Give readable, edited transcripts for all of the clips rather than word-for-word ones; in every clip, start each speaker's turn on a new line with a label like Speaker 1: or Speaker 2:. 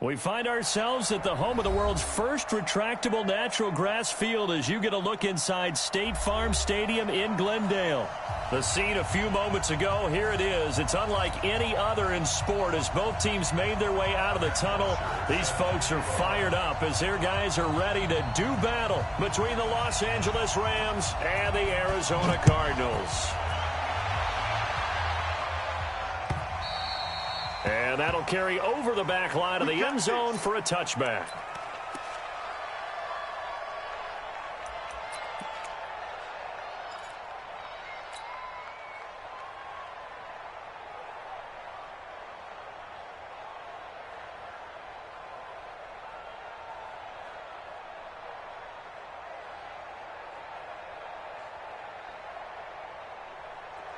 Speaker 1: We find ourselves at the home of the world's first retractable natural grass field as you get a look inside State Farm Stadium in Glendale. The scene a few moments ago, here it is. It's unlike any other in sport as both teams made their way out of the tunnel. These folks are fired up as their guys are ready to do battle between the Los Angeles Rams and the Arizona Cardinals. And that'll carry over the back line of the end zone for a touchback.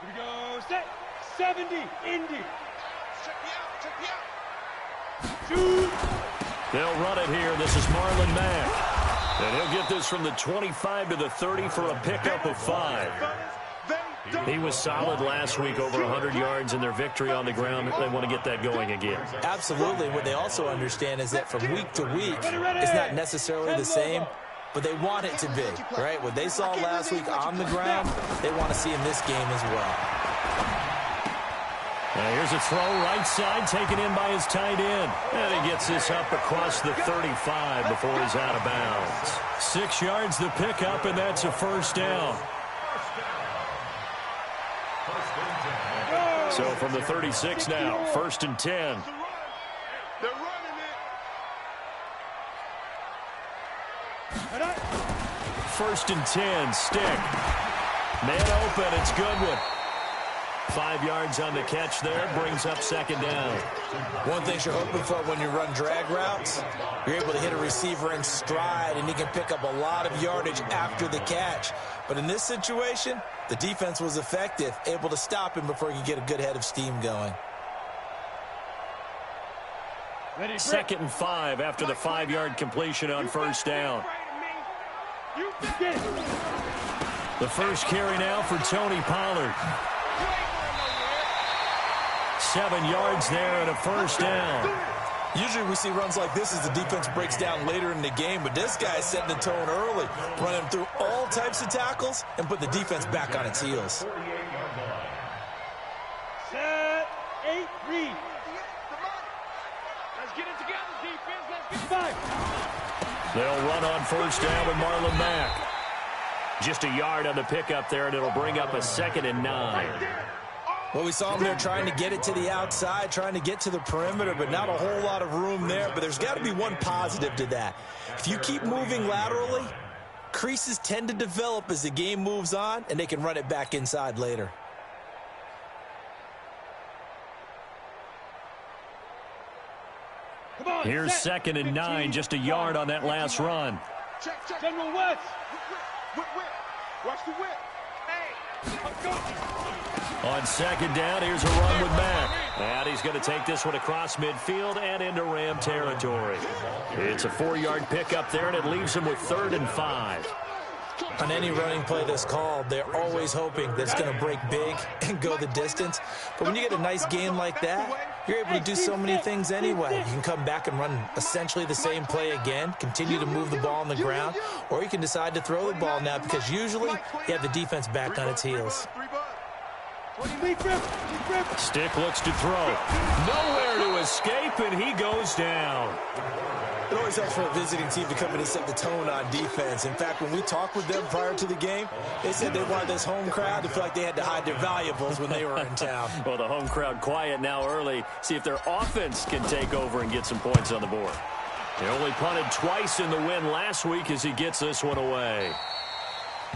Speaker 2: Here we go. Set. 70. Indy. Shoot.
Speaker 1: They'll run it here. This is Marlon Mack. And he'll get this from the 25 to the 30 for a pickup of 5. He was solid last week, over 100 yards in their victory on the ground. They want to get that going again.
Speaker 3: Absolutely. What they also understand is that from week to week, it's not necessarily the same, but they want it to be, right? What they saw last week on the ground, they want to see in this game as well.
Speaker 1: Here's a throw right side taken in by his tight end. And he gets this up across the 35 before he's out of bounds. 6 yards the pickup, and that's a first down. So from the 36 now, 1st and 10. First and 10, stick. Man open, it's Goodwin. 5 yards on the catch there, brings up 2nd down.
Speaker 3: One thing you're hoping for when you run drag routes, you're able to hit a receiver in stride, and he can pick up a lot of yardage after the catch. But in this situation, the defense was effective, able to stop him before he could get a good head of steam going.
Speaker 1: 2nd and 5 after the 5-yard completion on 1st down. The first carry now for Tony Pollard. 7 yards there and a first down.
Speaker 3: Usually we see runs like this as the defense breaks down later in the game, but this guy's setting the tone early, running through all types of tackles and put the defense back on its heels.
Speaker 2: Set. 8, read. Let's get it together, defense. Let's get it. 5.
Speaker 1: They'll run on 1st down with Marlon Mack. Just a yard on the pickup there, and it'll bring up a 2nd and 9.
Speaker 3: Well, we saw him there trying to get it to the outside, trying to get to the perimeter, but not a whole lot of room there. But there's got to be one positive to that. If you keep moving laterally, creases tend to develop as the game moves on, and they can run it back inside later.
Speaker 1: Here's 2nd and 9, just a yard on that last run.
Speaker 2: Check. General West. Whip. Watch the whip.
Speaker 1: On 2nd down, here's a run with Mack. And he's going to take this one across midfield and into Ram territory. It's a 4-yard pickup there, and it leaves him with 3rd and 5.
Speaker 3: On any running play that's called, they're always hoping that it's going to break big and go the distance. But when you get a nice gain like that, you're able to do so many things anyway. You can come back and run essentially the same play again, continue to move the ball on the ground, or you can decide to throw the ball now because usually you have the defense back on its heels.
Speaker 1: Stick looks to throw. Nowhere to escape, and he goes down.
Speaker 3: It always helps for a visiting team to come in and set the tone on defense. In fact, when we talked with them prior to the game, they said they wanted this home crowd to feel like they had to hide their valuables when they were in town.
Speaker 1: Well, the home crowd quiet now early. See if their offense can take over and get some points on the board. They only punted twice in the win last week as he gets this one away.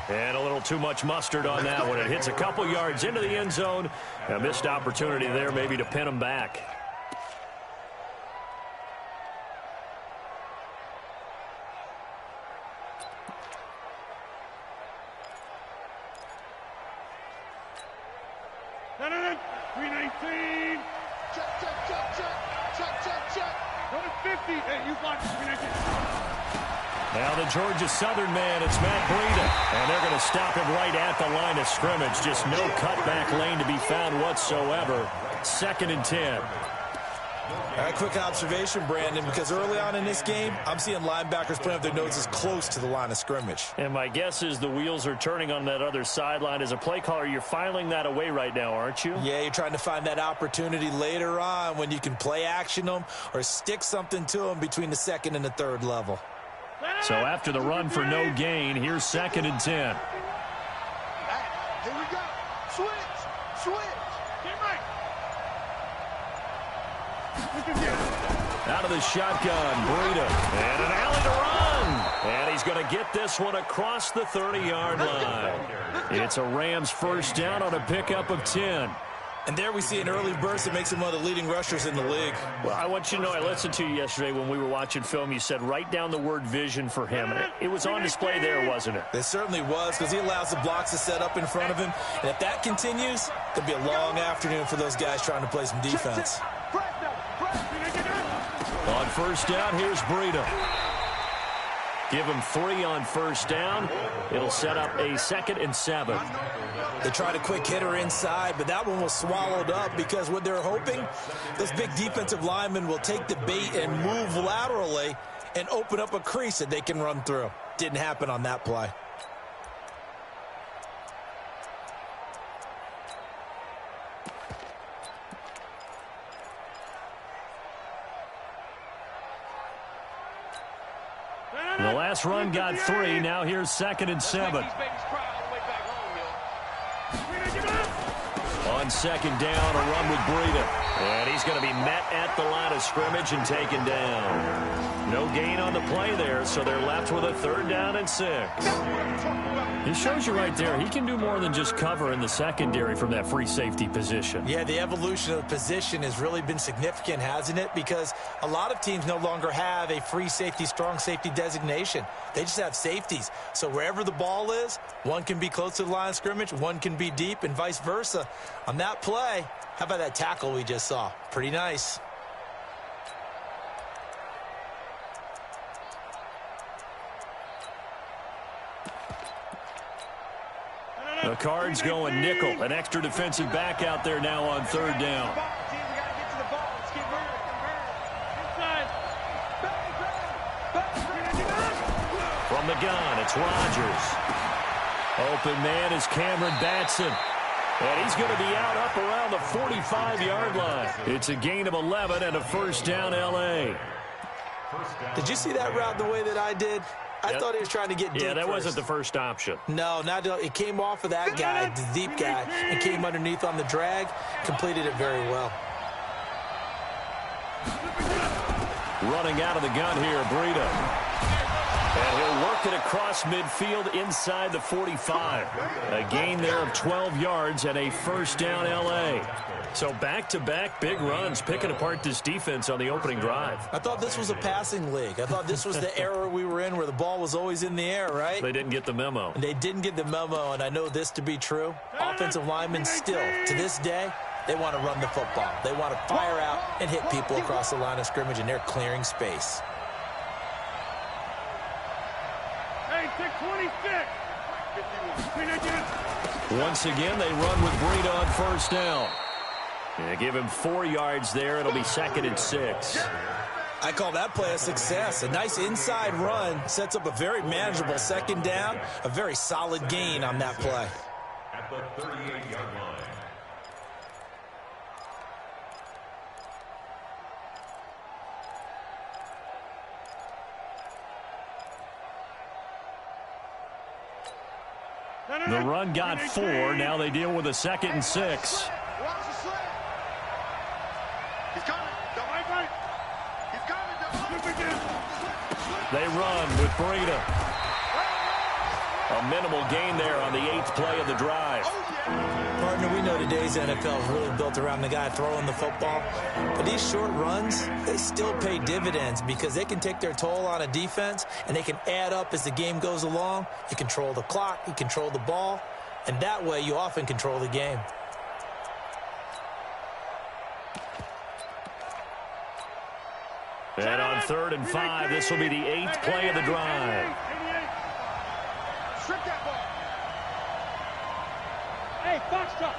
Speaker 1: And a little too much mustard on that one. It hits a couple yards into the end zone. A missed opportunity there maybe to pin him back.
Speaker 2: No. 319. Check. 150. Hey, you blocked 319.
Speaker 1: Now the Georgia Southern man, it's Matt Breida. And they're going to stop him right at the line of scrimmage. Just no cutback lane to be found whatsoever. 2nd and 10.
Speaker 3: A quick observation, Brandon, because early on in this game, I'm seeing linebackers putting up their noses close to the line of scrimmage.
Speaker 1: And my guess is the wheels are turning on that other sideline. As a play caller, you're filing that away right now, aren't you?
Speaker 3: Yeah, you're trying to find that opportunity later on when you can play action them or stick something to them between the second and the third level.
Speaker 1: So after the run for no gain, here's 2nd and 10.
Speaker 2: Here we go. Switch. Get right.
Speaker 1: Out of the shotgun, Breida. And an alley to run. And he's going to get this one across the 30-yard line. It's a Rams first down on a pickup of 10.
Speaker 3: And there we see an early burst that makes him one of the leading rushers in the league.
Speaker 1: Well, I want you to know, I listened to you yesterday when we were watching film. You said write down the word vision for him. It was on display there, wasn't it?
Speaker 3: It certainly was, because he allows the blocks to set up in front of him. And if that continues, it'll be a long afternoon for those guys trying to play some defense.
Speaker 1: On first down, here's Breida. Give him 3 on first down. It'll set up a 2nd and 7.
Speaker 3: They tried a quick hitter inside, but that one was swallowed up because what they're hoping, those big defensive linemen will take the bait and move laterally and open up a crease that they can run through. Didn't happen on that play.
Speaker 1: The last run got 3. Now here's 2nd and 7. On 2nd down, a run with Breida. And he's going to be met at the line of scrimmage and taken down. No gain on the play there, so they're left with a 3rd down and 6. It shows you right there, he can do more than just cover in the secondary from that free safety position.
Speaker 3: Yeah, the evolution of the position has really been significant, hasn't it? Because a lot of teams no longer have a free safety, strong safety designation. They just have safeties. So wherever the ball is, one can be close to the line of scrimmage, one can be deep, and vice versa. On that play, how about that tackle we just saw? Pretty nice.
Speaker 1: The Cards going nickel. An extra defensive back out there now on 3rd down. From the gun, it's Rodgers. Open man is Cameron Batson. And he's going to be out up around the 45-yard line. It's a gain of 11 and a first down, L.A.
Speaker 3: Did you see that route the way that I did? I thought he was trying to get deep.
Speaker 1: Yeah, that
Speaker 3: first.
Speaker 1: wasn't the first option.
Speaker 3: No, it came off of that guy, the deep guy, and came underneath on the drag. Completed it very well.
Speaker 1: Running out of the gun here, Breida. And he'll work it across midfield inside the 45. A gain there of 12 yards and a first down, L.A. So back-to-back big runs, picking apart this defense on the opening drive.
Speaker 3: I thought this was a passing league. I thought this was the era we were in where the ball was always in the air, right?
Speaker 1: They didn't get the memo.
Speaker 3: And they didn't get the memo, and I know this to be true. Offensive linemen still, to this day, they want to run the football. They want to fire out and hit people across the line of scrimmage, and they're clearing space.
Speaker 2: Hey, 26.
Speaker 1: Once again, they run with Breida on first down. And give him 4 yards there. It'll be 2nd and 6.
Speaker 3: I call that play a success. A nice inside run sets up a very manageable 2nd down. A very solid gain on that play.
Speaker 4: At the 38-yard line.
Speaker 1: The run got 4. Now they deal with a 2nd and 6. They run with Breida. A minimal gain there on the 8th play of the drive.
Speaker 3: Partner, we know today's NFL is really built around the guy throwing the football. But these short runs, they still pay dividends because they can take their toll on a defense and they can add up as the game goes along. You control the clock, you control the ball, and that way you often control the game.
Speaker 1: And on 3rd and 5, this will be the 8th play of the drive.
Speaker 2: Strip that ball. Hey, Foxtrot.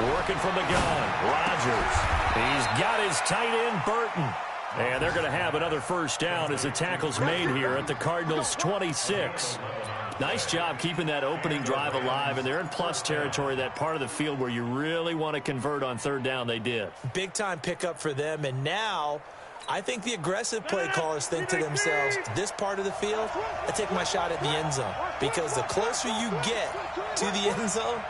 Speaker 1: Working from the gun, Rodgers. He's got his tight end, Burton. And they're going to have another first down as the tackle's made here at the Cardinals' 26. Nice job keeping that opening drive alive, and they're in plus territory, that part of the field where you really want to convert on third down. They did.
Speaker 3: Big-time pickup for them, and now I think the aggressive play callers think to themselves, this part of the field, I take my shot at the end zone, because the closer you get to the end zone,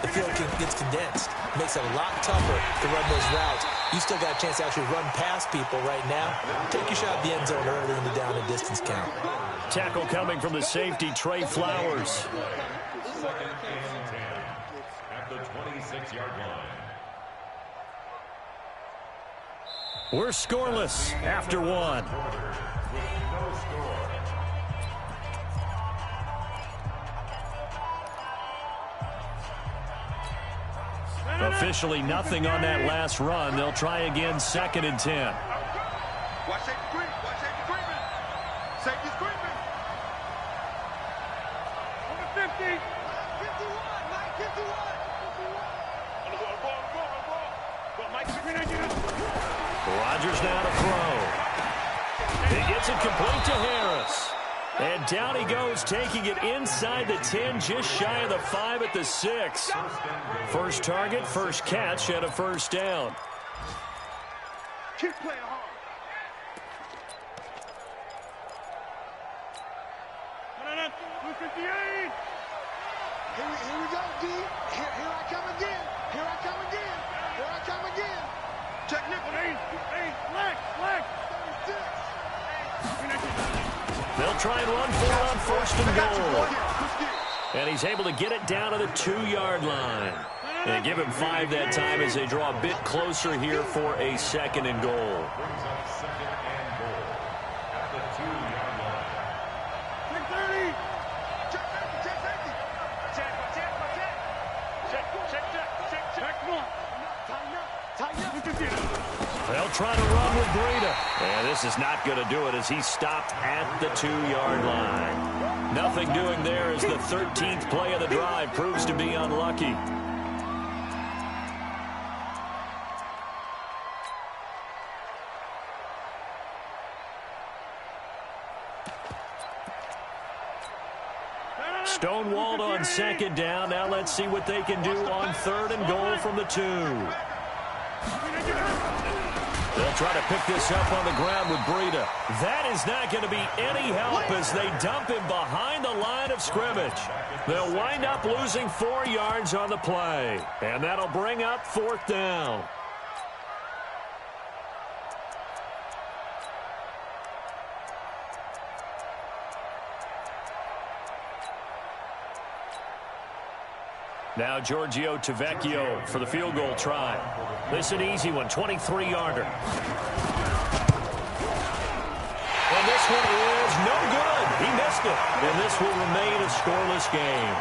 Speaker 3: the field gets condensed. It makes it a lot tougher to run those routes. You still got a chance to actually run past people right now. Take your shot at the end zone early in the down and distance count.
Speaker 1: Tackle coming from the safety, Trey Flowers.
Speaker 4: Second and 10 at the 26-yard line.
Speaker 1: We're scoreless after one.
Speaker 4: With no score.
Speaker 1: Officially nothing on that last run. They'll try again, second and 10.
Speaker 2: Watch safety creep. Watch safety creeping. Safety's creeping. On the 50. 51. Mike 51. On the ball. Mike 51.
Speaker 1: Rodgers now to throw. He gets it complete to Harris. And down he goes, taking it inside the 10, just shy of the 5 at the 6. First target, first catch, and a first down.
Speaker 2: Keep playing hard. Blue 58. Here we go, D. Here I come again. Here I come again. Here I come again. Check nickel. Flag. 36.
Speaker 1: They'll try and run for it on first and goal. And he's able to get it down to the 2-yard line. And give him 5 that time as they draw a bit closer here for a second and goal.
Speaker 4: Brings up second and goal at the 2-yard line.
Speaker 2: Check 30. Check safety. Check.
Speaker 1: They'll try to run with Breida. And this is not going to do it as he stopped at the 2-yard line. Nothing doing there as the 13th play of the drive proves to be unlucky. Stonewalled on second down. Now let's see what they can do on third and goal from the 2. They'll try to pick this up on the ground with Breida. That is not going to be any help as they dump him behind the line of scrimmage. They'll wind up losing 4 yards on the play. And that'll bring up fourth down. Now Giorgio Tavecchio for the field goal try. This an easy one, 23-yarder. And this one is no good. He missed it. And this will remain a scoreless game.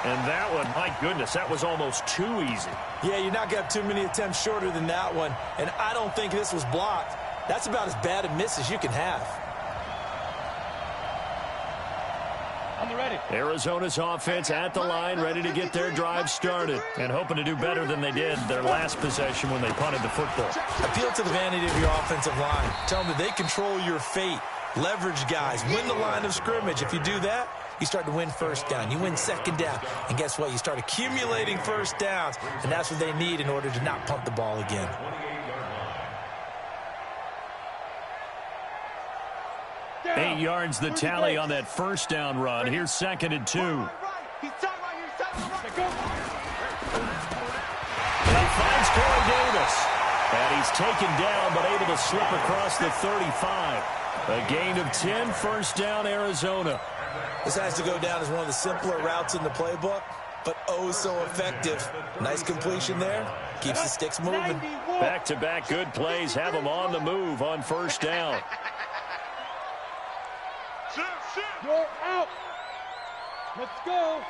Speaker 1: And that one, my goodness, that was almost too easy.
Speaker 3: Yeah, you're not going to have too many attempts shorter than that one. And I don't think this was blocked. That's about as bad a miss as you can have.
Speaker 1: Arizona's offense at the line, ready to get their drive started and hoping to do better than they did their last possession when they punted the football.
Speaker 3: Appeal to the vanity of your offensive line. Tell them that they control your fate. Leverage guys. Win the line of scrimmage. If you do that, you start to win first down. You win second down. And guess what? You start accumulating first downs, and that's what they need in order to not punt the ball again.
Speaker 1: 8 yards the tally on that first down run. Here's second and 2. And he finds Corey Davis. And he's taken down but able to slip across the 35. A gain of 10, first down Arizona.
Speaker 3: This has to go down as one of the simpler routes in the playbook, but oh so effective. Nice completion there. Keeps the sticks moving.
Speaker 1: Back-to-back good plays have them on the move on first down.
Speaker 2: You're out. Let's go.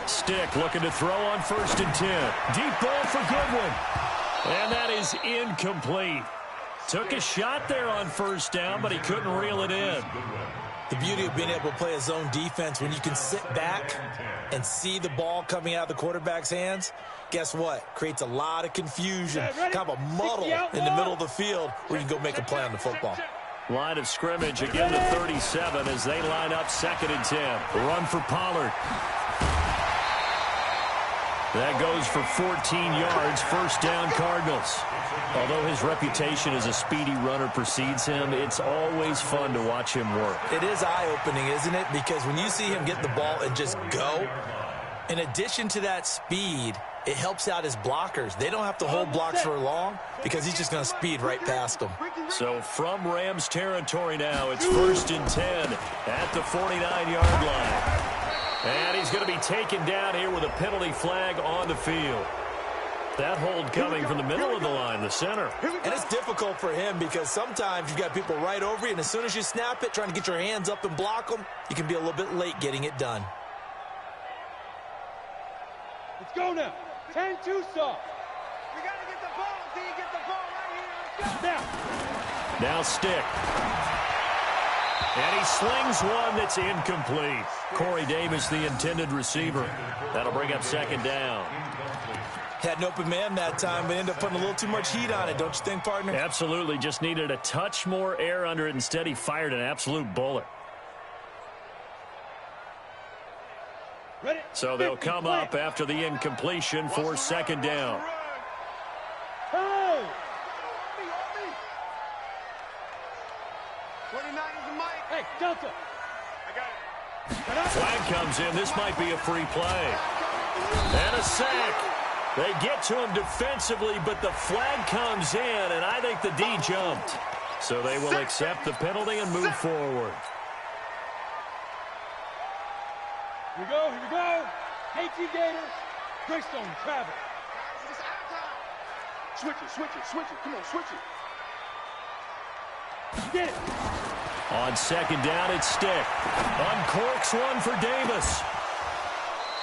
Speaker 1: Stick looking to throw on first and 10. Deep ball for Goodwin. And that is incomplete. Took a shot there on first down, but he couldn't reel it in.
Speaker 3: The beauty of being able to play a zone defense, when you can sit back and see the ball coming out of the quarterback's hands, guess what? Creates a lot of confusion, kind of a muddle in the middle of the field where you can go make a play on the football.
Speaker 1: Line of scrimmage again to 37 as they line up 2nd and 10. Run for Pollard. That goes for 14 yards, first down Cardinals. Although his reputation as a speedy runner precedes him, it's always fun to watch him work.
Speaker 3: It is eye-opening, isn't it? Because when you see him get the ball and just go, in addition to that speed, it helps out his blockers. They don't have to hold blocks for long because he's just going to speed right past them.
Speaker 1: So from Rams territory now, it's 1st and 10 at the 49-yard line. And he's going to be taken down here with a penalty flag on the field. That hold coming from the middle of the line, the center.
Speaker 3: And it's difficult for him because sometimes you've got people right over you, and as soon as you snap it, trying to get your hands up and block them, you can be a little bit late getting it done.
Speaker 2: Let's go now. 10-2 soft. We got to get the ball. D, get the ball right here. Let's go.
Speaker 1: Now stick. And he slings one that's incomplete. Corey Davis, the intended receiver. That'll bring up 2nd down.
Speaker 3: Had an open man that time, but ended up putting a little too much heat on it, don't you think, partner?
Speaker 1: Absolutely. Just needed a touch more air under it. Instead, he fired an absolute bullet. So they'll come up after the incompletion for 2nd down.
Speaker 2: Hey! 29 is the mic. Hey, Delta. I got it.
Speaker 1: Flag comes in. This might be a free play. And a sack. They get to him defensively, but the flag comes in, and I think the D jumped. So they will accept the penalty and move forward.
Speaker 2: Here we go, here we go. KT Gators, Greystone travel. Switch it, switch it, switch it. Come on, switch it. Get it.
Speaker 1: On 2nd down, it's Stick. Uncorks one for Davis.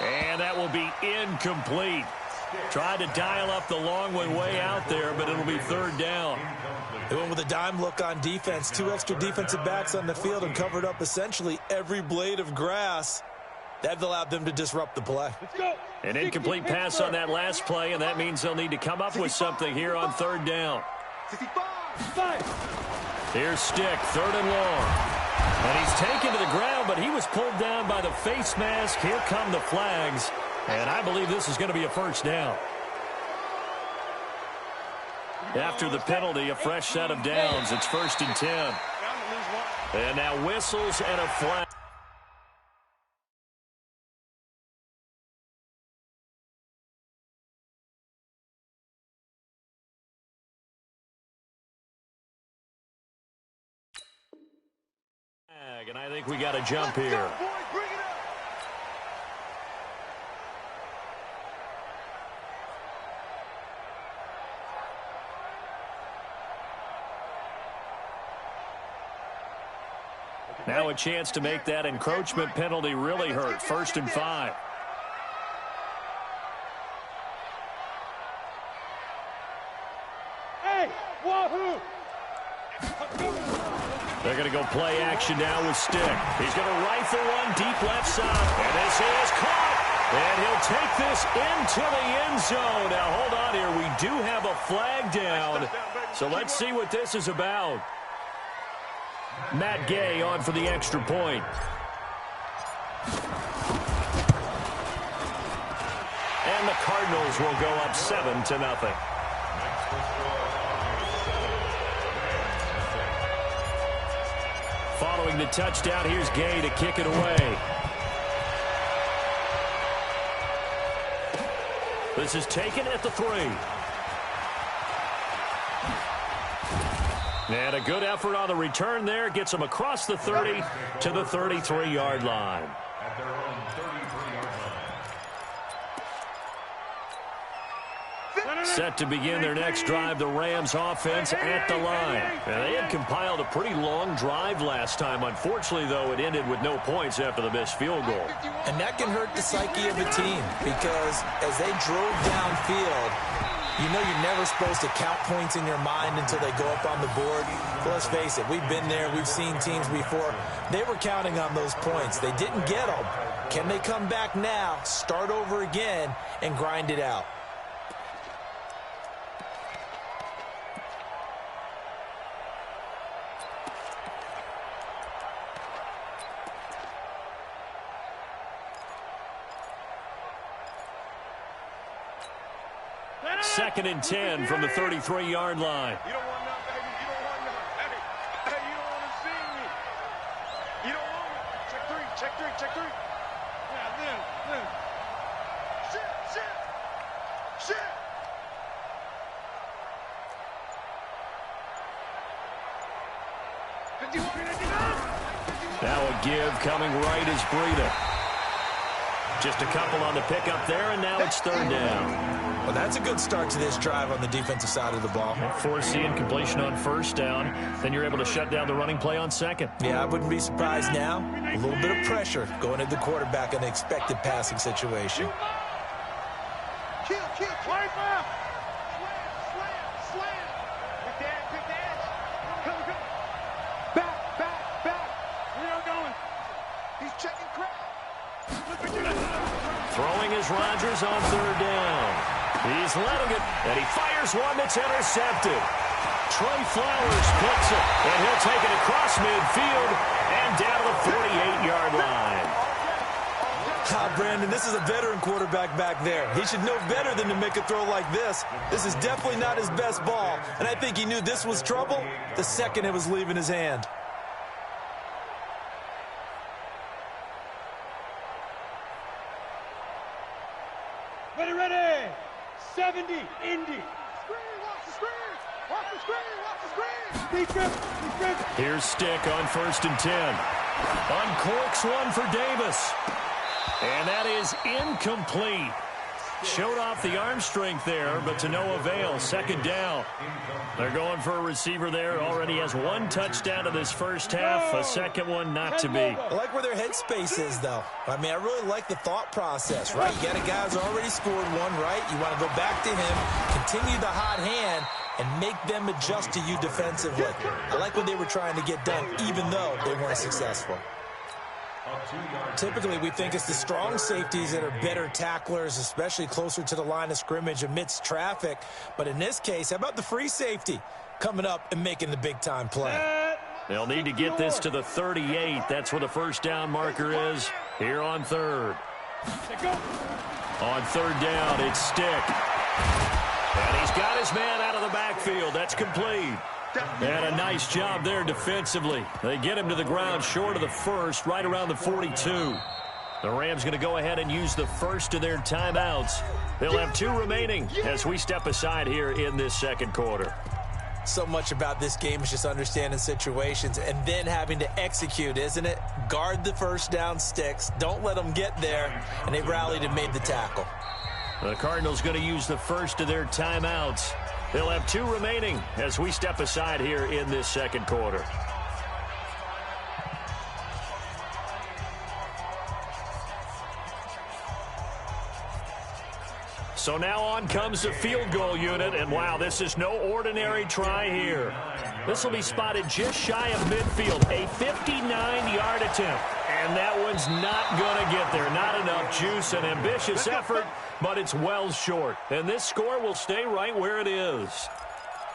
Speaker 1: And that will be incomplete. Tried to dial up the long one way out there, but it'll be 3rd down.
Speaker 3: They went with a dime look on defense. 2 extra defensive backs on the field and covered up essentially every blade of grass. That allowed them to disrupt the play.
Speaker 2: Let's go.
Speaker 1: An incomplete pass on that last play, and that means they'll need to come up with something here on 3rd down.
Speaker 2: 65.
Speaker 1: Here's Stick, 3rd and long. And he's taken to the ground, but he was pulled down by the face mask. Here come the flags. And I believe this is going to be a 1st down. After the penalty, a fresh set of downs. It's 1st and 10. And now whistles and a flag. And I think we got a jump here. Now a chance to make that encroachment penalty really hurt. 1st and 5.
Speaker 2: Hey, wahoo!
Speaker 1: They're going to go play action now with Stick. He's going to rifle one deep left side. And this is caught. And he'll take this into the end zone. Now, hold on here. We do have a flag down. So let's see what this is about. Matt Gay on for the extra point. And the Cardinals will go up 7-0. Following the touchdown, here's Gay to kick it away. This is taken at the 3. And a good effort on the return there. Gets them across the 30 to the 33-yard line.
Speaker 4: At their own 33-yard line.
Speaker 1: Set to begin their next drive, the Rams offense at the line. And they had compiled a pretty long drive last time. Unfortunately, though, it ended with no points after the missed field goal.
Speaker 3: And that can hurt the psyche of a team because as they drove downfield, You know you're never supposed to count points in your mind until they go up on the board. But let's face it, we've been there. We've seen teams before. They were counting on those points. They didn't get them. Can they come back now, start over again, and grind it out?
Speaker 1: Second and 10 from the 33-yard line.
Speaker 2: You don't want none, baby. You don't want none. Hey, you don't want to see me. You don't want me. Check three, check three, check three. Yeah, then. Shit.
Speaker 1: Now a give coming right is Breida. Just a couple on the pickup there, and now it's third down.
Speaker 3: Well, that's a good start to this drive on the defensive side of the ball.
Speaker 1: Forcing completion on first down. Then you're able to shut down the running play on second.
Speaker 3: Yeah, I wouldn't be surprised now. A little bit of pressure going at the quarterback in an expected passing situation.
Speaker 2: Kill. Slam. Good dash. Come. Back. Where are going? He's checking crowd.
Speaker 1: Throwing is Rodgers on third down. He's letting it, and he fires one that's intercepted. Trey Flowers picks it, and he'll take it across midfield and down to the 48-yard line.
Speaker 3: Brandon, this is a veteran quarterback back there. He should know better than to make a throw like this. This is definitely not his best ball, and I think he knew this was trouble the second it was leaving his hand.
Speaker 2: Ready. 70, Indy. Watch the screen. Defense.
Speaker 1: Here's Stick on first and 10. Uncorks one for Davis. And that is incomplete. Showed off the arm strength there, but to no avail. Second down. They're going for a receiver there. Already has one touchdown in this first half. A second one not to be.
Speaker 3: I like where their headspace is, though. I mean, I really like the thought process, right? You got a guy who's already scored one, right? You want to go back to him, continue the hot hand, and make them adjust to you defensively. I like what they were trying to get done, even though they weren't successful. Typically, we think it's the strong safeties that are better tacklers, especially closer to the line of scrimmage amidst traffic. But in this case, how about the free safety coming up and making the big-time play?
Speaker 1: They'll need to get this to the 38. That's where the first down marker is here on third. On third down, it's Stick. And he's got his man out of the backfield. That's complete. And a nice job there defensively. They get him to the ground short of the first, right around the 42. The Rams going to go ahead and use the first of their timeouts. They'll have two remaining as we step aside here in this second quarter.
Speaker 3: So much about this game is just understanding situations and then having to execute, isn't it? Guard the first down sticks. Don't let them get there. And they rallied and made the tackle.
Speaker 1: The Cardinals going to use the first of their timeouts. They'll have two remaining as we step aside here in this second quarter. So now on comes the field goal unit, and wow, this is no ordinary try here. This will be spotted just shy of midfield, a 59-yard attempt. And that one's not going to get there. Not enough juice, an ambitious effort, but it's well short. And this score will stay right where it is.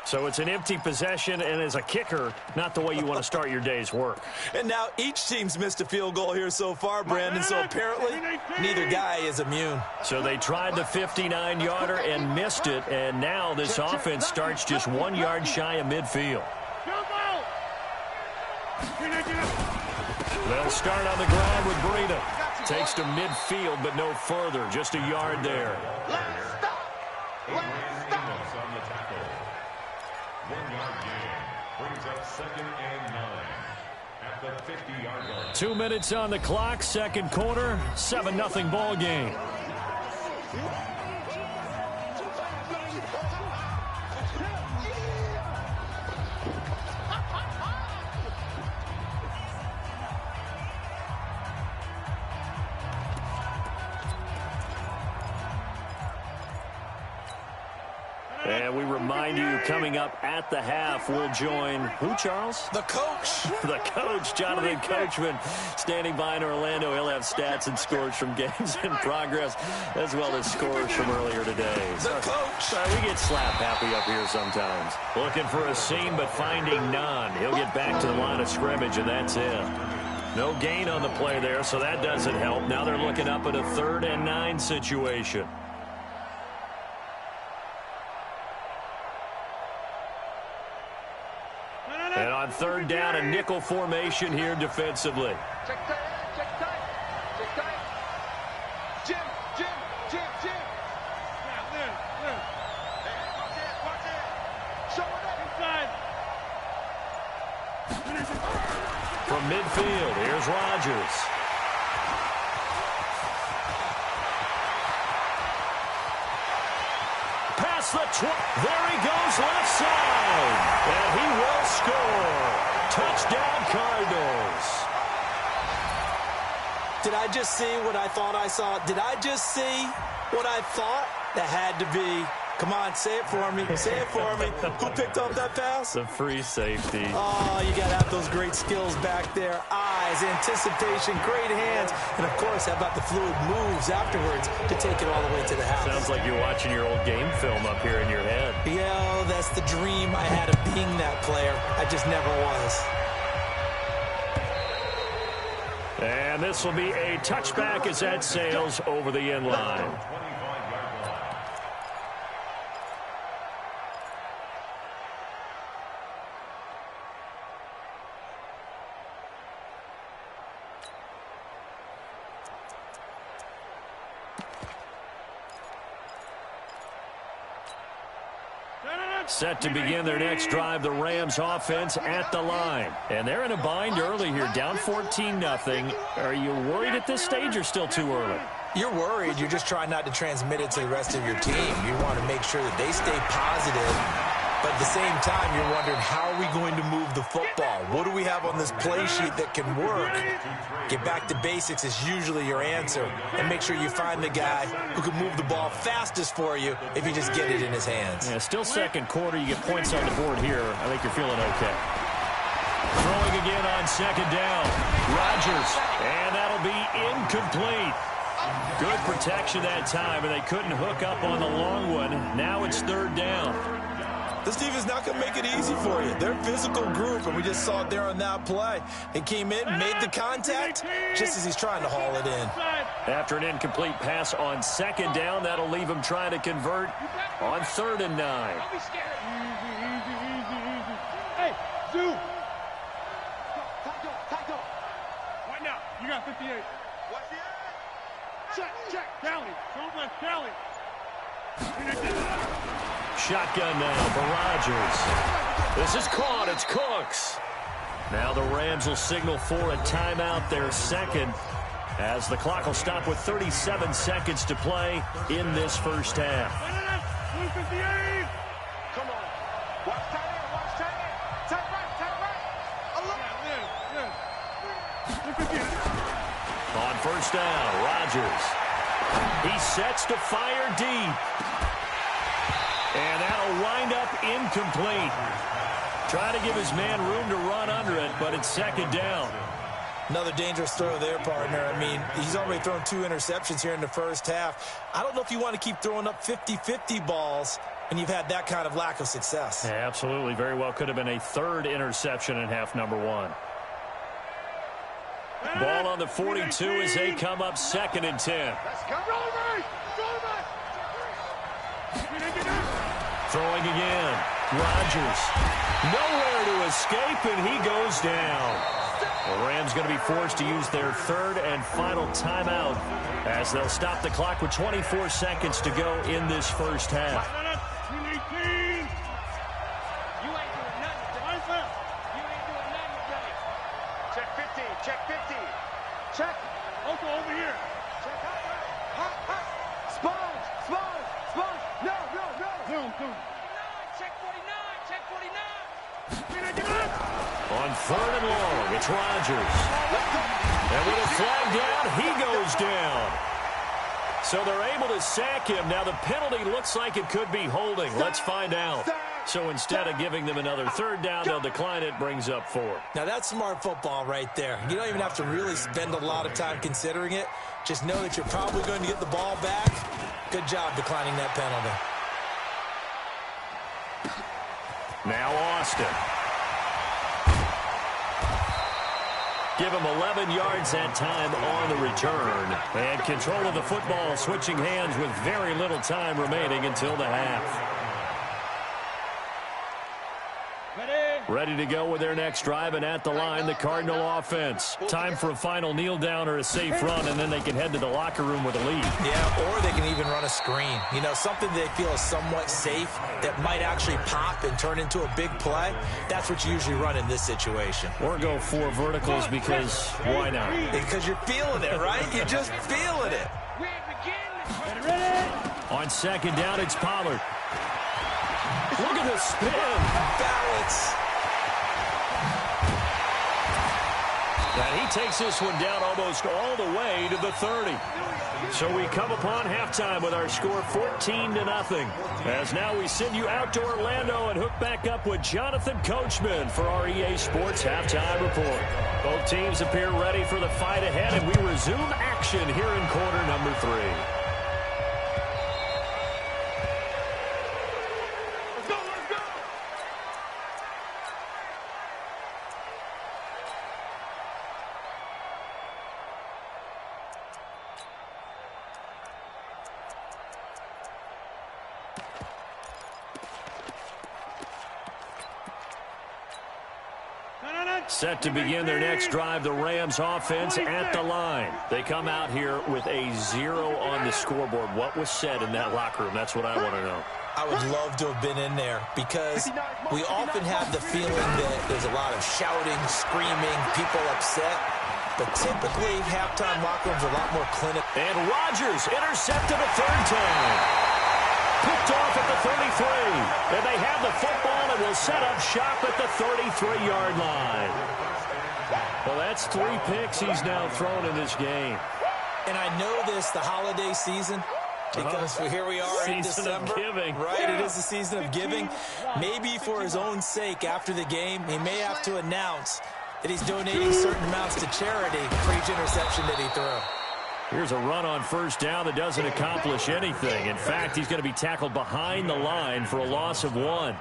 Speaker 1: So it's an empty possession, and as a kicker, not the way you want to start your day's work.
Speaker 3: And now each team's missed a field goal here so far, Brandon, so apparently neither guy is immune.
Speaker 1: So they tried the 59-yarder and missed it, and now this offense starts just 1 yard shy of midfield. They'll start on the ground with Breida. Takes to midfield, but no further, just a yard there.
Speaker 4: Brings up second and 9 at the 50-yard line.
Speaker 1: 2 minutes on the clock, second quarter, 7-0 ball game. And we remind you, coming up at the half, we'll join who, Charles?
Speaker 3: The coach.
Speaker 1: The coach, Jonathan Coachman, standing by in Orlando. He'll have stats and scores from games in progress, as well as scores from earlier today.
Speaker 3: The coach.
Speaker 1: We get slap happy up here sometimes. Looking for a seam, but finding none. He'll get back to the line of scrimmage, and that's it. No gain on the play there, so that doesn't help. Now they're looking up at a 3rd and 9 situation. And on 3rd down, a nickel formation here defensively.
Speaker 2: Check tight, check tight, check tight. Jim. Yeah, Lynn. Hey, watch it. Show it up. Inside.
Speaker 1: From midfield, here's Rodgers. Past the 20. There he goes left side. And he will score. Touchdown, Cardinals.
Speaker 3: Did I just see what I thought I saw? Did I just see what I thought? That had to be. Come on, say it for me. Say it for me. Who picked up that pass?
Speaker 1: The free safety.
Speaker 3: Oh, you got to have those great skills back there. Eyes, anticipation, great hands. And, of course, how about the fluid moves afterwards to take it all the way to the house?
Speaker 1: Sounds like you're watching your old game film up here in your head.
Speaker 3: Yeah, that's the dream I had of being that player. I just never was.
Speaker 1: And this will be a touchback as that sails over the end line. Set to begin their next drive, the Rams offense at the line. And they're in a bind early here, down 14-0. Are you worried at this stage or still too early?
Speaker 3: You're worried. You're just trying not to transmit it to the rest of your team. You want to make sure that they stay positive. But at the same time, you're wondering, how are we going to move the football? What do we have on this play sheet that can work? Get back to basics is usually your answer. And make sure you find the guy who can move the ball fastest for you if you just get it in his hands.
Speaker 1: Yeah, still second quarter. You get points on the board here. I think you're feeling okay. Throwing again on 2nd down. Rodgers. And that'll be incomplete. Good protection that time, and they couldn't hook up on the long one. Now it's 3rd down.
Speaker 3: This defense not going to make it easy for you. They're a physical group, and we just saw it there on that play. He came in, made the contact, just as he's trying to haul it in.
Speaker 1: After an incomplete pass on 2nd down, that'll leave him trying to convert on 3rd and 9.
Speaker 2: Don't be scared. Easy. Hey, Zoo. Tackle. Right now, you got 58. What's the check. Kelly. Don't let Kelly.
Speaker 1: Shotgun now for Rodgers. This is caught. It's Cooks. Now the Rams will signal for a timeout, their second, as the clock will stop with 37 seconds to play in this first half.
Speaker 2: 58. Come on. Watch tight end. Tight right.
Speaker 1: On 1st down, Rodgers. He sets to fire deep. And that'll wind up incomplete. Trying to give his man room to run under it, but it's 2nd down.
Speaker 3: Another dangerous throw there, partner. I mean, he's already thrown 2 interceptions here in the first half. I don't know if you want to keep throwing up 50-50 balls, and you've had that kind of lack of success.
Speaker 1: Yeah, absolutely. Very well could have been a 3rd interception in half number 1. Ball on the 42 as they come up 2nd and 10.
Speaker 2: Let's go,
Speaker 1: Throwing again. Rodgers. Nowhere to escape, and he goes down. The Rams going to be forced to use their 3rd and final timeout as they'll stop the clock with 24 seconds to go in this first half.
Speaker 2: Check 50. Check. Also over here. Check hot. Sponge. No. Zoom. Check 49.
Speaker 1: On 3rd and long, it's Rodgers. And with a flag down, he goes down. So they're able to sack him. Now the penalty looks like it could be holding. Let's find out. So instead of giving them another third down, they'll decline it, brings up 4.
Speaker 3: Now that's smart football right there. You don't even have to really spend a lot of time considering it. Just know that you're probably going to get the ball back. Good job declining that penalty.
Speaker 1: Now Austin. Give him 11 yards that time on the return. And control of the football, switching hands with very little time remaining until the half. Ready to go with their next drive, and at the line, the Cardinal offense. Time for a final kneel down or a safe run, and then they can head to the locker room with a lead.
Speaker 3: Yeah, or they can even run a screen. You know, something they feel is somewhat safe that might actually pop and turn into a big play. That's what you usually run in this situation.
Speaker 1: Or go 4 verticals because why not?
Speaker 3: Because you're feeling it, right? You're just feeling it.
Speaker 1: On second down, it's Pollard. Look at the spin.
Speaker 3: Balance.
Speaker 1: And he takes this one down almost all the way to the 30. So we come upon halftime with our score 14-0. As now we send you out to Orlando and hook back up with Jonathan Coachman for our EA Sports Halftime Report. Both teams appear ready for the fight ahead, and we resume action here in quarter number 3. Set to begin their next drive, the Rams offense at the line. They come out here with a 0 on the scoreboard. What was said in that locker room? That's what I want to know.
Speaker 3: I would love to have been in there because we often have the feeling that there's a lot of shouting, screaming, people upset. But typically, halftime locker rooms are a lot more clinical.
Speaker 1: And Rodgers intercepted a third time. Picked off at the 33. And they have the football and will set up shop at the 33-yard line. Well, that's 3 picks he's now thrown in this game.
Speaker 3: And I know this, the holiday season, because here we are in December.
Speaker 1: Season of giving.
Speaker 3: Right, it is the season of giving. Maybe for his own sake, after the game, he may have to announce that he's donating certain amounts to charity for each interception that he threw.
Speaker 1: Here's a run on first down that doesn't accomplish anything. In fact, he's going to be tackled behind the line for a loss of 1.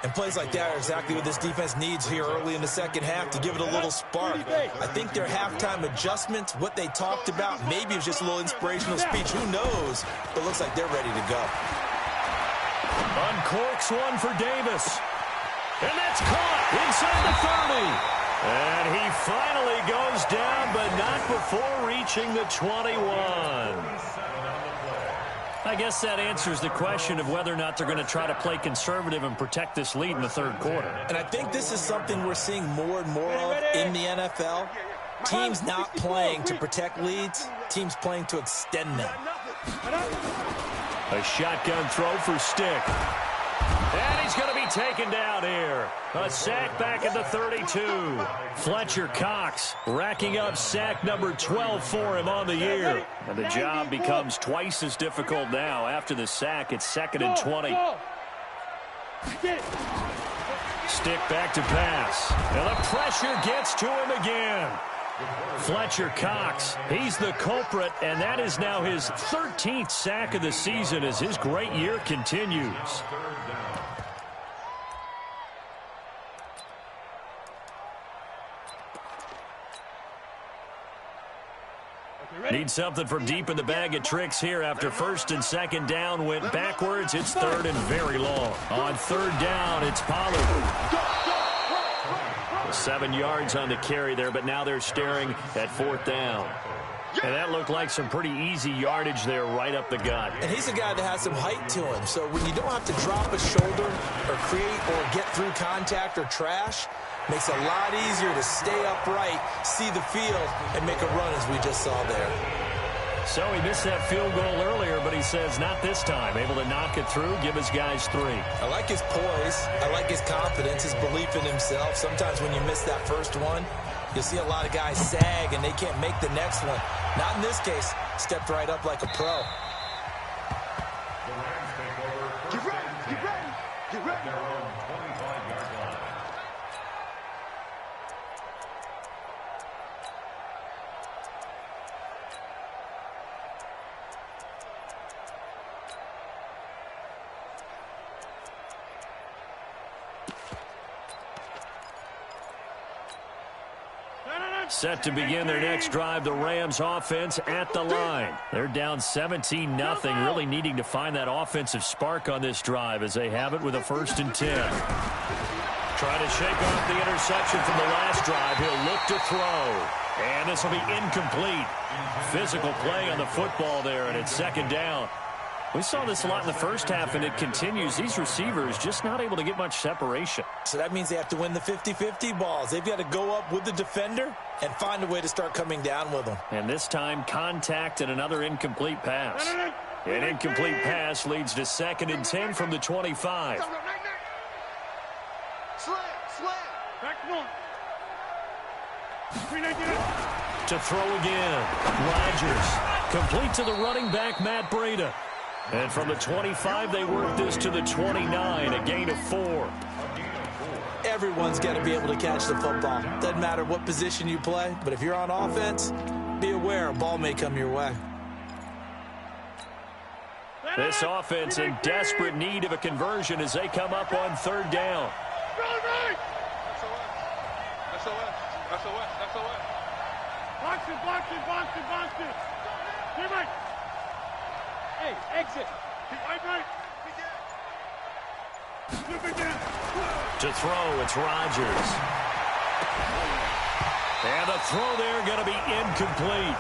Speaker 3: And plays like that are exactly what this defense needs here early in the second half to give it a little spark. I think their halftime adjustments, what they talked about, maybe it was just a little inspirational speech. Who knows? But it looks like they're ready to go.
Speaker 1: Uncorks one for Davis. And that's caught inside the 30. And he finally goes down, but not before reaching the 21. I guess that answers the question of whether or not they're going to try to play conservative and protect this lead in the third quarter.
Speaker 3: And I think this is something we're seeing more and more of in the NFL. Teams not playing to protect leads, teams playing to extend them.
Speaker 1: A shotgun throw for Stick. And he's going to be taken down here. A sack back at the 32. Fletcher Cox racking up sack number 12 for him on the year. And the job becomes twice as difficult now. After the sack, it's 2nd and 20. Stick back to pass. And the pressure gets to him again. Fletcher Cox, he's the culprit, and that is now his 13th sack of the season as his great year continues. Need something from deep in the bag of tricks here after 1st and 2nd down went backwards. It's 3rd and very long. On 3rd down, it's Pollard. 7 yards on the carry there, but now they're staring at 4th down. And that looked like some pretty easy yardage there right up the gut.
Speaker 3: And he's a guy that has some height to him. So when you don't have to drop a shoulder or create or get through contact or trash, makes it a lot easier to stay upright, see the field, and make a run as we just saw there.
Speaker 1: So he missed that field goal earlier, but he says not this time. Able to knock it through, give his guys 3.
Speaker 3: I like his poise. I like his confidence, his belief in himself. Sometimes when you miss that first one, you'll see a lot of guys sag and they can't make the next one. Not in this case. Stepped right up like a pro.
Speaker 4: The Rams take over.
Speaker 2: Get ready, get ready, get ready.
Speaker 4: Their own 25-yard line.
Speaker 1: Set to begin their next drive, the Rams offense at the line. They're down 17-0, really needing to find that offensive spark on this drive as they have it with a 1st and 10. Trying to shake off the interception from the last drive. He'll look to throw. And this will be incomplete. Physical play on the football there, and it's 2nd down. We saw this a lot in the first half, and it continues. These receivers just not able to get much separation.
Speaker 3: So that means they have to win the 50-50 balls. They've got to go up with the defender and find a way to start coming down with them.
Speaker 1: And this time, contact and another incomplete pass. An incomplete pass leads to 2nd and 10 from the 25. To throw again. Rodgers. Complete to the running back, Matt Breida. And from the 25, they work this to the 29, a gain of 4.
Speaker 3: Everyone's got to be able to catch the football. Doesn't matter what position you play, but if you're on offense, be aware a ball may come your way.
Speaker 1: This offense in desperate need of a conversion as they come up on 3rd down.
Speaker 2: Box it. Get right. Hey, exit. Right.
Speaker 1: To throw, it's Rodgers. And the throw there going to be incomplete.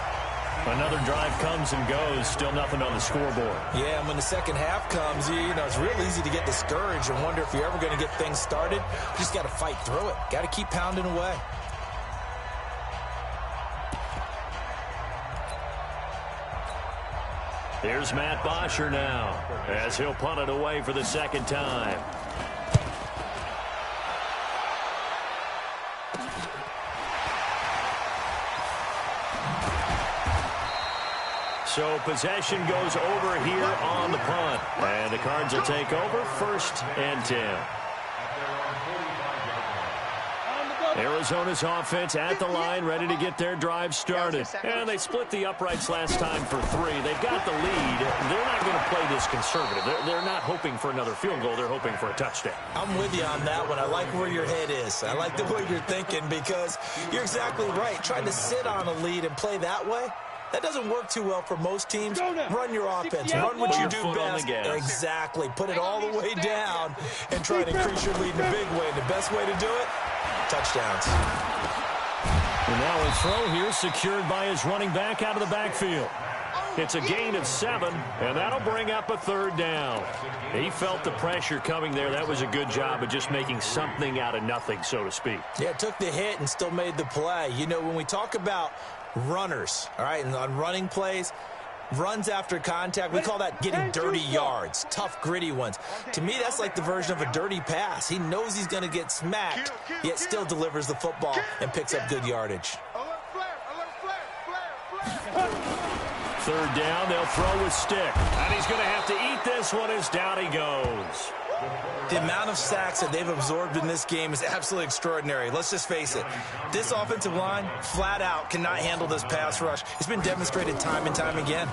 Speaker 1: Another drive comes and goes. Still nothing on the scoreboard.
Speaker 3: Yeah, and when the second half comes, you know, it's real easy to get discouraged and wonder if you're ever going to get things started. You just got to fight through it. Got to keep pounding away.
Speaker 1: Here's Matt Bosher now as he'll punt it away for the 2nd time. So possession goes over here on the punt. And the Cards will take over 1st and 10. Arizona's offense at the line, ready to get their drive started. And they split the uprights last time for 3. They've got the lead. They're not going to play this conservative. They're not hoping for another field goal. They're hoping for a touchdown.
Speaker 3: I'm with you on that one. I like where your head is. I like the way you're thinking because you're exactly right. Trying to sit on a lead and play that way, that doesn't work too well for most teams. Run your offense. Run what you do best. Exactly. Put it all the way down and try to increase your lead in a big way. And the best way to do it, touchdowns.
Speaker 1: And now a throw here secured by his running back out of the backfield. It's a gain of 7, and that'll bring up a 3rd down. He felt the pressure coming there. That was a good job of just making something out of nothing, so to speak.
Speaker 3: Yeah, took the hit and still made the play. You know, when we talk about runners, all right, and on running plays, runs after contact, we call that getting dirty yards, tough, gritty ones. To me, that's like the version of a dirty pass. He knows he's going to get smacked, yet still delivers the football and picks up good yardage.
Speaker 1: 3rd down, they'll throw with stick. And he's going to have to eat this one as down he goes.
Speaker 3: The amount of sacks that they've absorbed in this game is absolutely extraordinary. Let's just face it. This offensive line, flat out, cannot handle this pass rush. It's been demonstrated time and time again.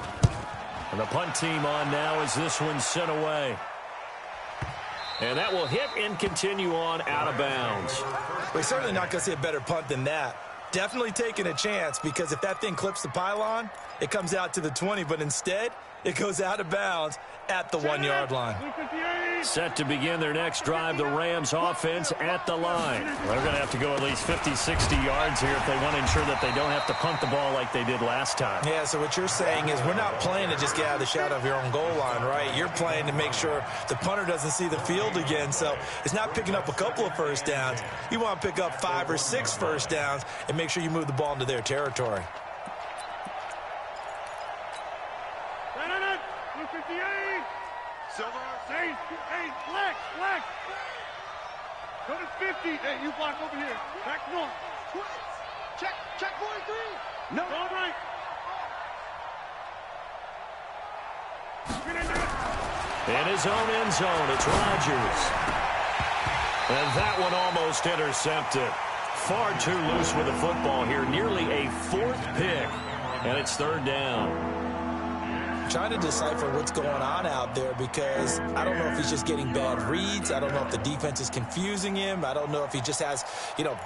Speaker 1: And the punt team on now as this one's sent away. And that will hit and continue on out of bounds.
Speaker 3: We're certainly not going to see a better punt than that. Definitely taking a chance because if that thing clips the pylon, it comes out to the 20, but instead, it goes out of bounds at the 1-yard line.
Speaker 1: Set to begin their next drive, the Rams offense at the line. They're going to have to go at least 50, 60 yards here if they want to ensure that they don't have to punt the ball like they did last time.
Speaker 3: Yeah, so what you're saying is we're not playing to just get out of the shadow of your own goal line, right? You're playing to make sure the punter doesn't see the field again. So it's not picking up a couple of first downs. You want to pick up 5 or 6 first downs and make sure you move the ball into their territory.
Speaker 2: Flex. Go to 50. Hey, you block over here. Back north. Check 43. No. All right.
Speaker 1: In his own end zone, it's Rodgers. And that one almost intercepted. Far too loose with the football here. Nearly a 4th pick. And it's 3rd down.
Speaker 3: Trying to decipher what's going on out there because I don't know if he's just getting bad reads. I don't know if the defense is confusing him. I don't know if he just has,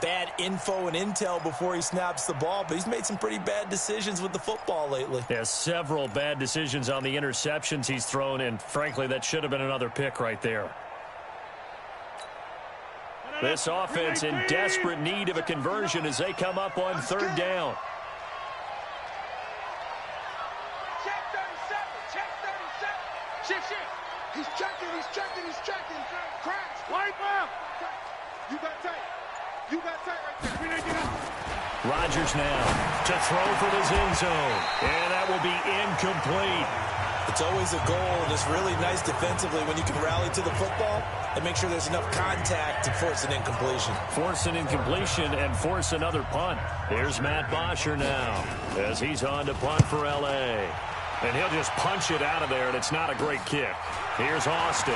Speaker 3: bad info and intel before he snaps the ball. But he's made some pretty bad decisions with the football lately.
Speaker 1: Yeah, several bad decisions on the interceptions he's thrown, and frankly, that should have been another pick right there. This offense in desperate need of a conversion as they come up on 3rd down.
Speaker 2: He's checking. Crash. Wipe up. You got tight right there.
Speaker 1: Rodgers now to throw from his end zone. And that will be incomplete.
Speaker 3: It's always a goal, and it's really nice defensively when you can rally to the football and make sure there's enough contact to force an incompletion.
Speaker 1: Force an incompletion and force another punt. Here's Matt Bosher now as he's on to punt for L.A. And he'll just punch it out of there, and it's not a great kick. Here's Austin.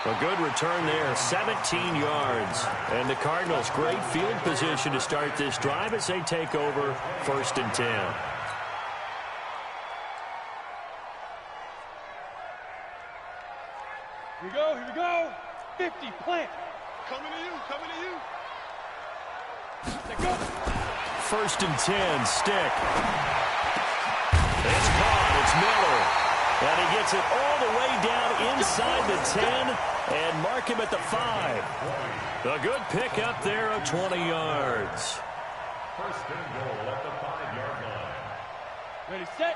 Speaker 1: A good return there, 17 yards. And the Cardinals, great field position to start this drive as they take over 1st and 10.
Speaker 2: Here we go. 50, plant. Coming to you. Let's go.
Speaker 1: 1st and 10, stick. It's caught, it's Miller. And he gets it all the way down inside the 10 and mark him at the 5. A good pick up there of 20 yards.
Speaker 4: 1st and goal at the 5-yard line.
Speaker 2: Ready, set.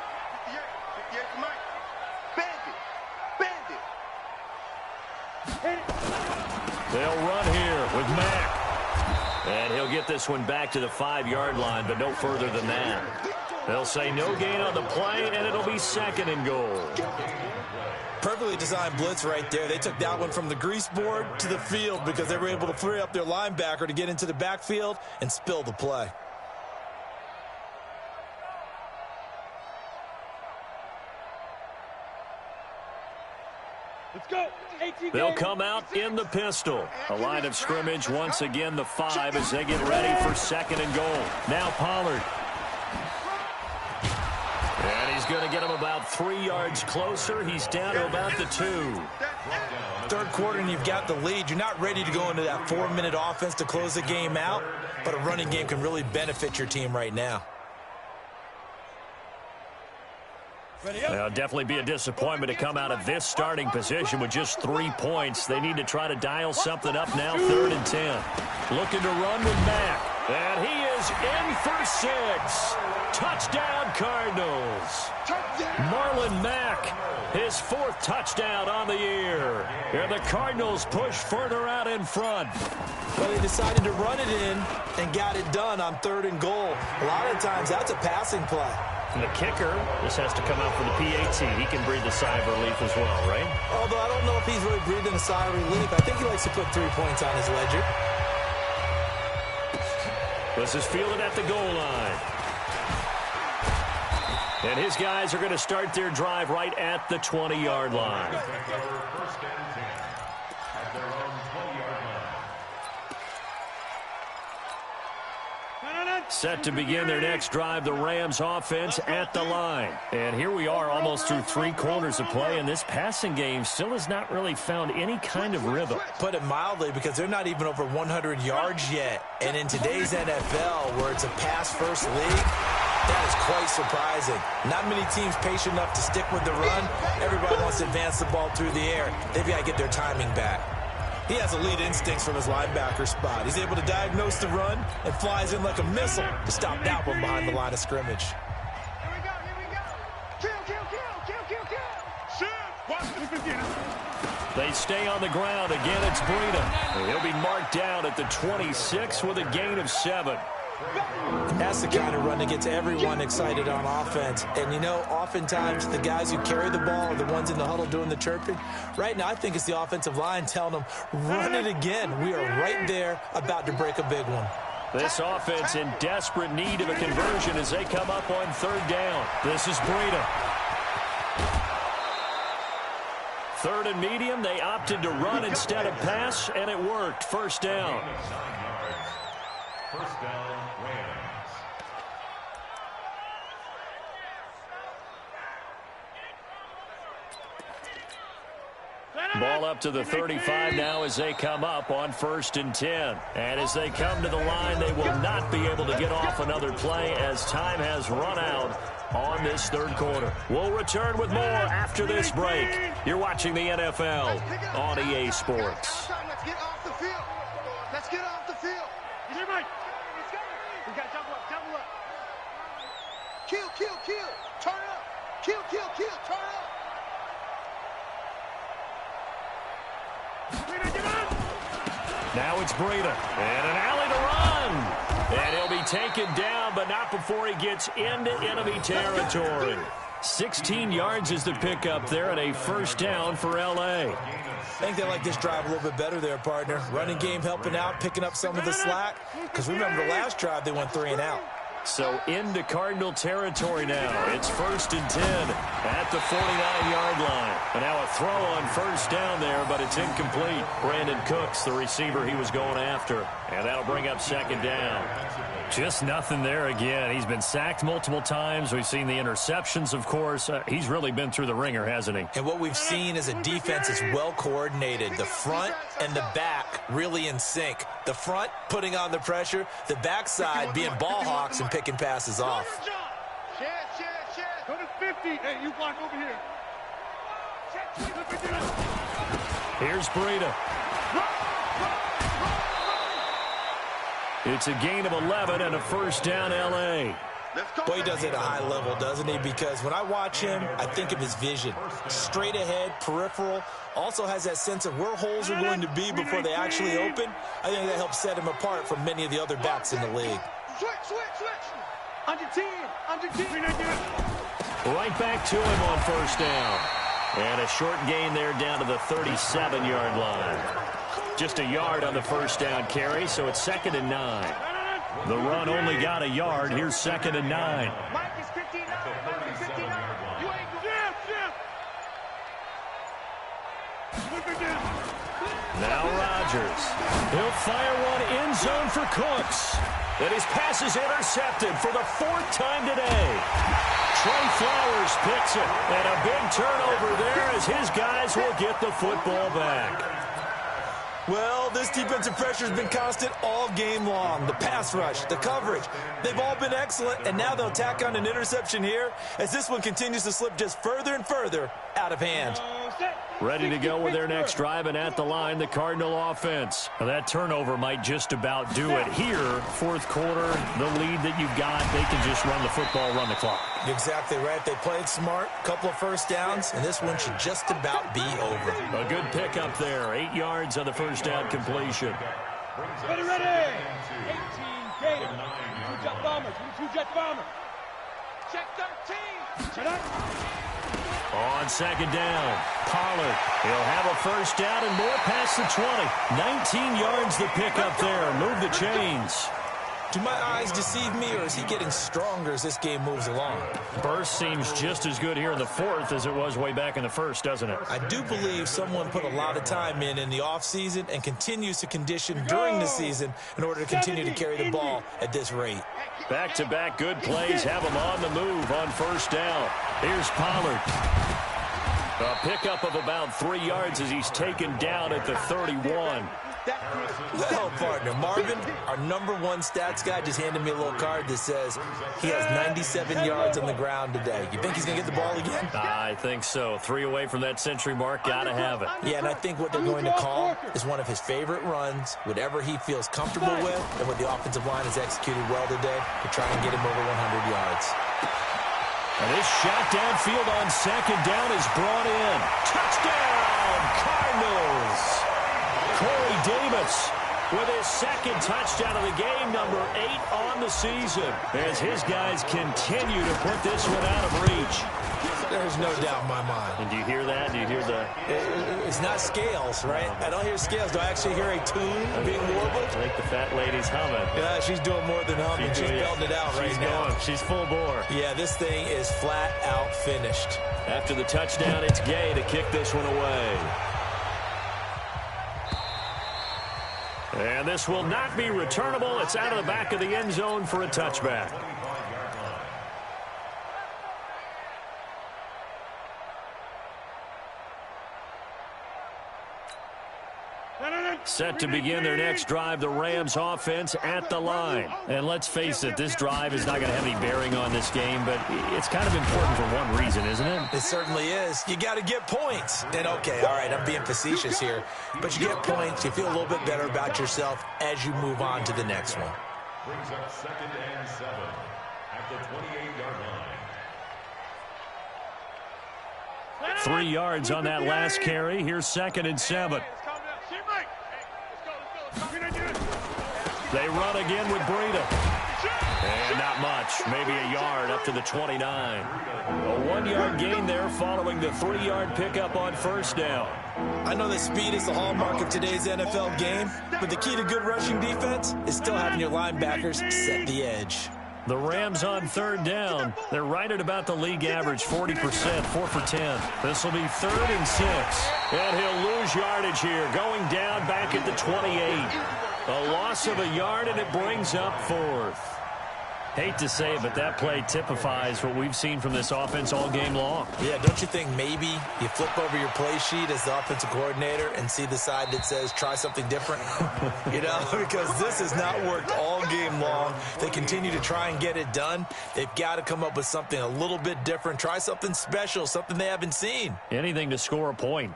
Speaker 2: Yeah, Mike. Bandit. Hit it.
Speaker 1: They'll run here with Mack. And he'll get this one back to the 5-yard line, but no further than that. They'll say no gain on the play, and it'll be 2nd and goal.
Speaker 3: Perfectly designed blitz right there. They took that one from the grease board to the field because they were able to free up their linebacker to get into the backfield and spill the play.
Speaker 2: Let's go.
Speaker 1: They'll come out in the pistol. A line of scrimmage once again, the 5 as they get ready for 2nd and goal. Now Pollard. And he's going to get him about 3 yards closer. He's down to about the 2.
Speaker 3: 3rd quarter and you've got the lead. You're not ready to go into that 4-minute offense to close the game out, but a running game can really benefit your team right now.
Speaker 1: It'll definitely be a disappointment to come out of this starting position with just 3 points. They need to try to dial something up now, 3rd and 10. Looking to run with Mack. And he is in for 6. Touchdown, Cardinals. Marlon Mack, his 4th touchdown on the year. And the Cardinals push further out in front.
Speaker 3: Well, they decided to run it in and got it done on 3rd and goal. A lot of times that's a passing play.
Speaker 1: And the kicker, this has to come out for the PAT. He can breathe a sigh of relief as well, right?
Speaker 3: Although I don't know if he's really breathing a sigh of relief. I think he likes to put 3 points on his ledger.
Speaker 1: This is fielded at the goal line. And his guys are going to start their drive right at the 20-yard line.
Speaker 4: 1st and 10 at their own 20-yard line.
Speaker 1: Set to begin their next drive, the Rams offense at the line. And here we are almost through 3 quarters of play, and this passing game still has not really found any kind of rhythm.
Speaker 3: Put it mildly, because they're not even over 100 yards yet. And in today's NFL, where it's a pass-first league, that is quite surprising. Not many teams patient enough to stick with the run. Everybody wants to advance the ball through the air. They've got to get their timing back. He has elite instincts from his linebacker spot. He's able to diagnose the run and flies in like a missile to stop that one behind the line of scrimmage.
Speaker 2: Here we go. Kill.
Speaker 1: They stay on the ground. Again, it's Breida. He'll be marked down at the 26 with a gain of 7.
Speaker 3: That's the kind of run that gets everyone excited on offense. And, you know, oftentimes the guys who carry the ball are the ones in the huddle doing the chirping. Right now, I think it's the offensive line telling them, run it again. We are right there about to break a big one.
Speaker 1: This offense in desperate need of a conversion as they come up on third down. This is Breida. Third and medium, they opted to run instead of pass, and it worked. First down.
Speaker 4: First down, Rams.
Speaker 1: Ball up to the 35 now as they come up on 1st and 10. And as they come to the line, they will not be able to get off another play as time has run out on this third quarter. We'll return with more after this break. You're watching the NFL on EA Sports.
Speaker 2: Let's get off the field. Let's get off the field. You hear me? Let's go. We got to double up. Kill. Turn up. Kill. Turn up.
Speaker 1: Now it's Breida. And an alley to run. And he'll be taken down, but not before he gets into enemy territory. 16 yards is the pickup there and a first down for L.A.
Speaker 3: I think they like this drive a little bit better there, partner. Running game helping out, picking up some of the slack. Because remember, the last drive, they went 3 and out.
Speaker 1: So into Cardinal territory now. It's 1st and 10 at the 49-yard line. And now a throw on first down there, but it's incomplete. Brandon Cooks, the receiver he was going after. And that'll bring up 2nd down. Just nothing there again. He's been sacked multiple times. We've seen the interceptions, of course. He's really been through the ringer, hasn't he?
Speaker 3: And what we've seen is a defense that's well coordinated. The front and the back really in sync. The front putting on the pressure. The backside being ball hawks and picking passes off.
Speaker 2: Check. Go to 50. Hey, you block over here.
Speaker 1: Here's Breida. It's a gain of 11 and a first down, L.A.
Speaker 3: Boy, he does it at a high level, doesn't he? Because when I watch him, I think of his vision. Straight ahead, peripheral. Also has that sense of where holes are going to be before they actually open. I think that helps set him apart from many of the other backs in the league.
Speaker 2: Switch. Under 10.
Speaker 1: Right back to him on first down. And a short gain there down to the 37-yard line. Just a yard on the first down carry, so it's 2nd and 9. The run only got a yard. Here's 2nd and 9.
Speaker 2: Mike is 59. You ain't
Speaker 1: Now Rodgers. He'll fire one end zone for Cooks. And his pass is intercepted for the 4th time today. Trey Flowers picks it. And a big turnover there as his guys will get the football back.
Speaker 3: Well, this defensive pressure has been constant all game long. The pass rush, the coverage, they've all been excellent, and now they'll tack on an interception here as this one continues to slip just further and further out of hand.
Speaker 1: Ready to go with their next drive, and at the line, the Cardinal offense. Now, that turnover might just about do it. Here, 4th quarter, the lead that you've got, they can just run the football, run the clock.
Speaker 3: Exactly right. They played smart, couple of first downs, and this one should just about be over.
Speaker 1: A good pickup there. 8 yards on the first down completion.
Speaker 2: Ready. 18 Gator. 2-jet bombers. 2-jet bomber. Check 13.
Speaker 1: On 2nd down, Pollard. He'll have a first down and more past the 20. 19 yards the pickup there. Move the chains.
Speaker 3: Do my eyes deceive me, or is he getting stronger as this game moves along?
Speaker 1: Burst seems just as good here in the 4th as it was way back in the 1st, doesn't it?
Speaker 3: I do believe someone put a lot of time in the offseason and continues to condition during the season in order to continue to carry the ball at this rate.
Speaker 1: Back-to-back good plays have him on the move on first down. Here's Pollard. A pickup of about 3 yards as he's taken down at the 31.
Speaker 3: Well, partner, Marvin, our #1 stats guy, just handed me a little card that says he has 97 yards on the ground today. You think he's going to get the ball again?
Speaker 1: I think so. 3 away from that century mark. Got to have it.
Speaker 3: Yeah, and I think what they're going to call is one of his favorite runs, whatever he feels comfortable with, and what the offensive line has executed well today to try and get him over 100 yards.
Speaker 1: And this shot downfield on 2nd down is brought in. Touchdown, Cardinals! Corey Davis with his 2nd touchdown of the game, #8 on the season, as his guys continue to put this one out of reach.
Speaker 3: There's no doubt in my mind.
Speaker 1: And do you hear that? Do you hear the...
Speaker 3: It's not scales, right? I don't hear scales. Do I actually hear a tune being warbled?
Speaker 1: I think the fat lady's humming.
Speaker 3: Yeah, she's doing more than humming. She's belting it out right now.
Speaker 1: Going. She's full bore.
Speaker 3: Yeah, this thing is flat out finished.
Speaker 1: After the touchdown, it's Gay to kick this one away. And this will not be returnable. It's out of the back of the end zone for a touchback. Set to begin their next drive, the Rams offense at the line. And let's face it, this drive is not going to have any bearing on this game, but it's kind of important for one reason, isn't it?
Speaker 3: It certainly is. You got to get points. And okay, all right, I'm being facetious here, but you get points, you feel a little bit better about yourself as you move on to the next one.
Speaker 4: Brings up 2nd and 7 at the 28-yard line.
Speaker 1: 3 yards on that last carry. Here's 2nd and 7. They run again with Breida. And not much. Maybe a yard up to the 29. A 1-yard gain there following the 3-yard pickup on first down.
Speaker 3: I know that speed is the hallmark of today's NFL game, but the key to good rushing defense is still having your linebackers set the edge.
Speaker 1: The Rams on 3rd down. They're right at about the league average, 40%, 4 for 10. This will be 3rd and 6. And he'll lose yardage here, going down back at the 28. A loss of a yard, and it brings up 4th. Hate to say it, but that play typifies what we've seen from this offense all game long.
Speaker 3: Yeah, don't you think maybe you flip over your play sheet as the offensive coordinator and see the side that says try something different? You know, because this has not worked all game long. They continue to try and get it done. They've got to come up with something a little bit different. Try something special, something they haven't seen.
Speaker 1: Anything to score a point.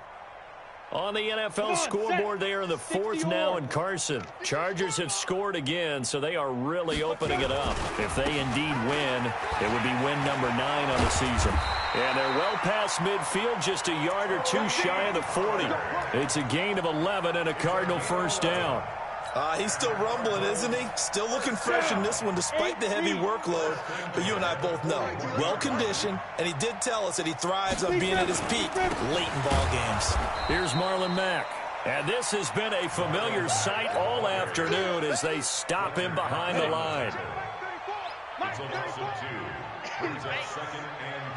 Speaker 1: On the NFL scoreboard, they are in the 4th now in Carson. Chargers have scored again, so they are really opening it up. If they indeed win, it would be win number 9 on the season. And they're well past midfield, just a yard or two shy of the 40. It's a gain of 11 and a Cardinal first down.
Speaker 3: He's still rumbling, isn't he? Still looking fresh in this one despite the heavy workload. But you and I both know, well-conditioned, and he did tell us that he thrives on being at his peak late in ball games.
Speaker 1: Here's Marlon Mack. And this has been a familiar sight all afternoon as they stop him behind the line.
Speaker 4: It's a loss of 2. Brings up 2nd and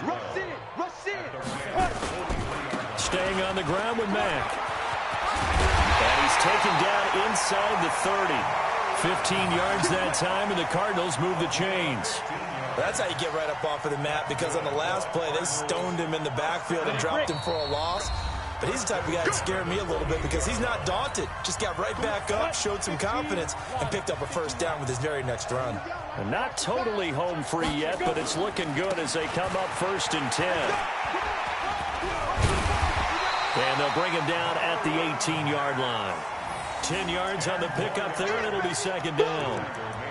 Speaker 4: 12.
Speaker 1: Staying on the ground with Mack. And he's taken down inside the 30. 15 yards that time, and the Cardinals move the chains.
Speaker 3: That's how you get right up off of the mat, because on the last play, they stoned him in the backfield and dropped him for a loss. But he's the type of guy that scared me a little bit because he's not daunted. Just got right back up, showed some confidence, and picked up a first down with his very next run.
Speaker 1: And not totally home free yet, but it's looking good as they come up 1st and 10. And they'll bring him down at the 18-yard line. 10 yards on the pickup there, and it'll be 2nd down.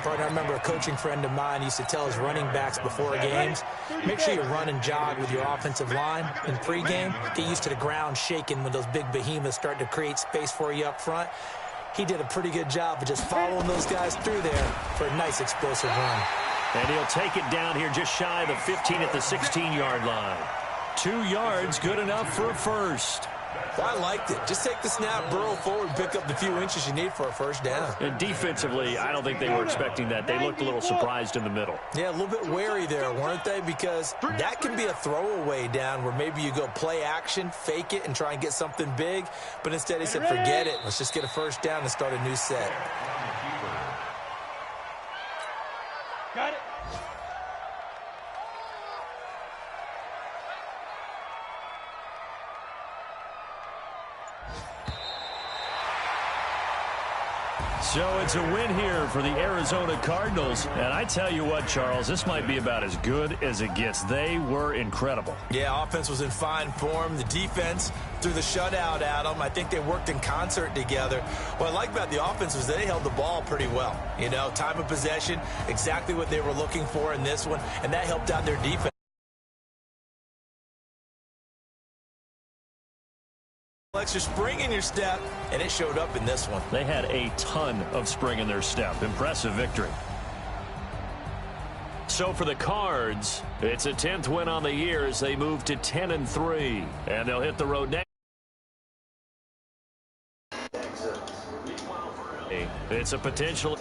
Speaker 3: I remember a coaching friend of mine used to tell his running backs before games, make sure you run and jog with your offensive line in pregame. Get used to the ground shaking when those big behemoths start to create space for you up front. He did a pretty good job of just following those guys through there for a nice explosive run.
Speaker 1: And he'll take it down here just shy of the 15 at the 16-yard line. 2 yards, good enough for a first.
Speaker 3: Well, I liked it. Just take the snap, burrow forward, pick up the few inches you need for a first down.
Speaker 1: And defensively, I don't think they were expecting that. They looked a little surprised in the middle.
Speaker 3: Yeah, a little bit wary there, weren't they? Because that can be a throwaway down where maybe you go play action, fake it, and try and get something big. But instead, he said, forget it. Let's just get a first down and start a new set.
Speaker 2: Got it.
Speaker 1: So it's a win here for the Arizona Cardinals. And I tell you what, Charles, this might be about as good as it gets. They were incredible.
Speaker 3: Yeah, offense was in fine form. The defense threw the shutout at them. I think they worked in concert together. What I like about the offense was they held the ball pretty well. You know, time of possession, exactly what they were looking for in this one, and that helped out their defense. Extra spring in your step, and it showed up in this one.
Speaker 1: They had a ton of spring in their step. Impressive victory. So for the Cards, it's a 10th win on the year as they move to 10-3. And they'll hit the road next. It's a potential.